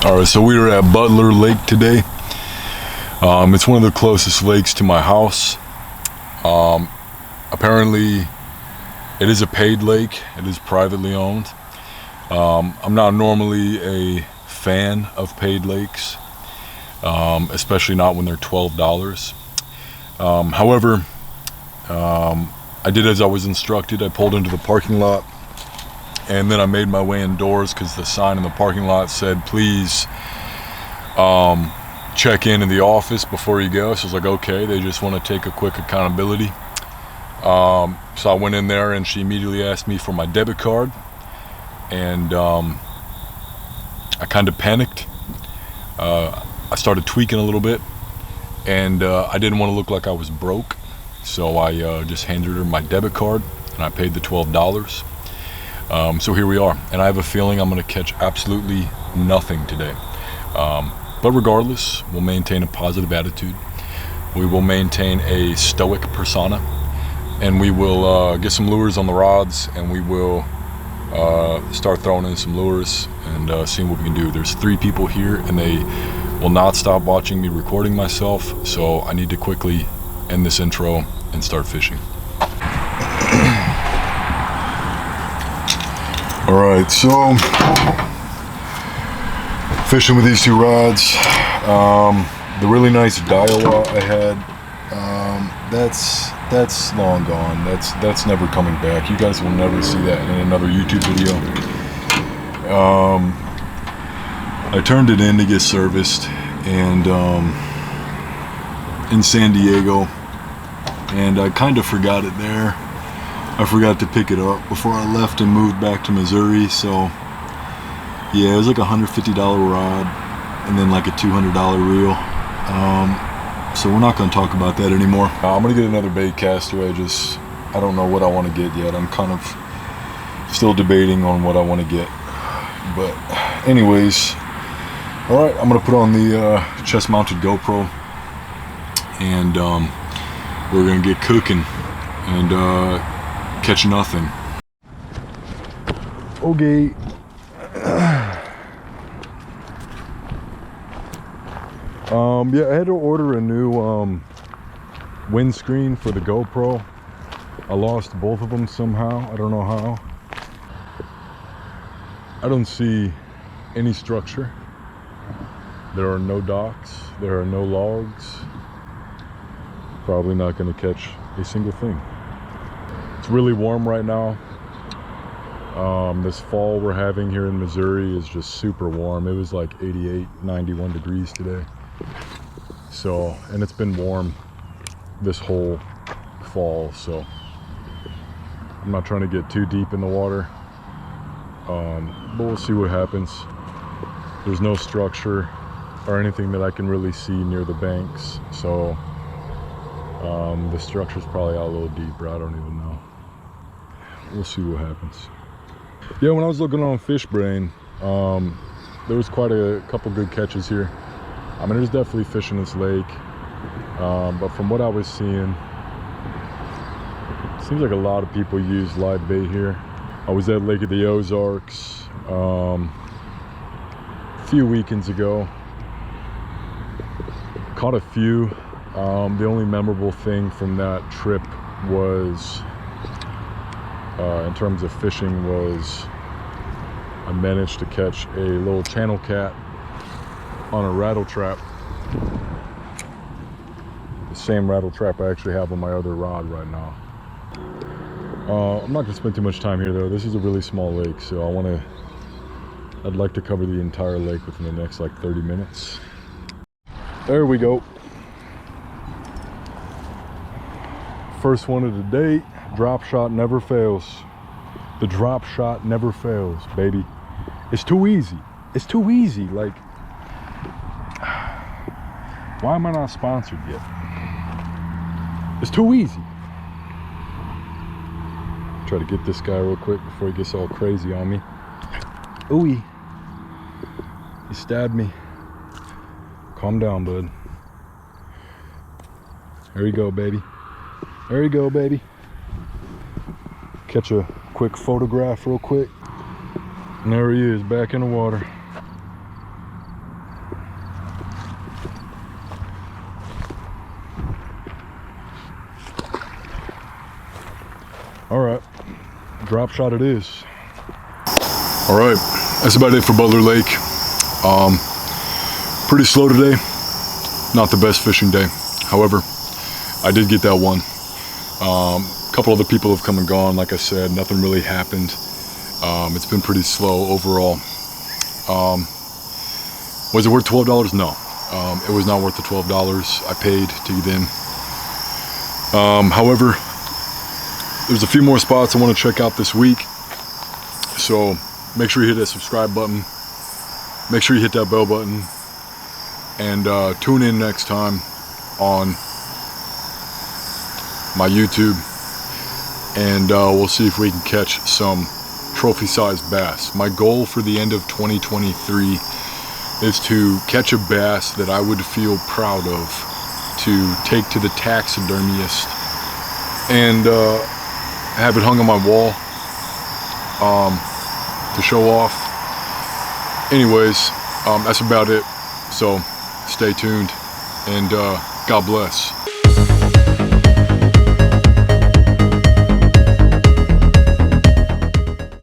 All right, so we are at Butler Lake today. It's one of the closest lakes to my house. Apparently, it is a paid lake. It is privately owned. I'm not normally a fan of paid lakes, especially not when they're $12. However, I did as I was instructed. I pulled into the parking lot, and then I made my way indoors because the sign in the parking lot said, please check in the office before you go. So I was like, okay, they just want to take a quick accountability. So I went in there and she immediately asked me for my debit card, and I kind of panicked. I started tweaking a little bit, and I didn't want to look like I was broke. So I just handed her my debit card and I paid the $12. So here we are, and I have a feeling I'm going to catch absolutely nothing today. But regardless, we'll maintain a positive attitude. We will maintain a stoic persona, and we will get some lures on the rods, and we will start throwing in some lures and seeing what we can do. There's 3 people here, and they will not stop watching me recording myself, so I need to quickly end this intro and start fishing. All right, so fishing with these 2 rods. The really nice Daiwa I had, that's long gone. That's never coming back. You guys will never see that in another YouTube video. I turned it in to get serviced, and in San Diego, and I kind of forgot it there. I forgot to pick it up before I left and moved back to Missouri. So yeah, it was like a $150 rod and then like a $200 reel. So we're not going to talk about that anymore. I'm going to get another bait caster. I don't know what I want to get yet. I'm kind of still debating on what I want to get. But anyways, all right, I'm going to put on the chest mounted GoPro, and we're going to get cooking and catch nothing. Okay. Yeah, I had to order a new windscreen for the GoPro. I lost both of them somehow. I don't know how. I don't see any structure. There are no docks. There are no logs. Probably not going to catch a single thing. It's really warm right now. This fall we're having here in Missouri is just super warm. It was like 88, 91 degrees today. So, and it's been warm this whole fall, so I'm not trying to get too deep in the water. But we'll see what happens. There's no structure or anything that I can really see near the banks, so the structure's probably out a little deeper. I don't even know. We'll see what happens. Yeah, when I was looking on FishBrain, there was quite a couple good catches here. I mean, there's definitely fish in this lake, but from what I was seeing, it seems like a lot of people use live bait here. I was at Lake of the Ozarks a few weekends ago. Caught a few. The only memorable thing from that trip was, in terms of fishing, was I managed to catch a little channel cat on a rattle trap. The same rattle trap I actually have on my other rod right now. I'm not gonna spend too much time here though. This is a really small lake, so I'd like to cover the entire lake within the next like 30 minutes. There we go. First one of the day. Drop shot never fails. The drop shot never fails, baby. It's too easy. It's too easy. Like, why am I not sponsored yet? It's too easy. Try to get this guy real quick before he gets all crazy on me. Ooh, he stabbed me. Calm down, bud. There you go, baby. There you go, baby. Catch a quick photograph real quick. And there he is, back in the water. drop shot it is. All right, that's about it for Butler Lake. Pretty slow today. Not the best fishing day. However, I did get that one. A couple other people have come and gone. Like I said, nothing really happened. It's been pretty slow overall. Was it worth $12? No. It was not worth the $12 I paid to get in. However, there's a few more spots I want to check out this week. So make sure you hit that subscribe button. Make sure you hit that bell button. And tune in next time on my YouTube. And we'll see if we can catch some trophy-sized bass. My goal for the end of 2023 is to catch a bass that I would feel proud of to take to the taxidermist and have it hung on my wall to show off. Anyways, that's about it. So stay tuned and God bless.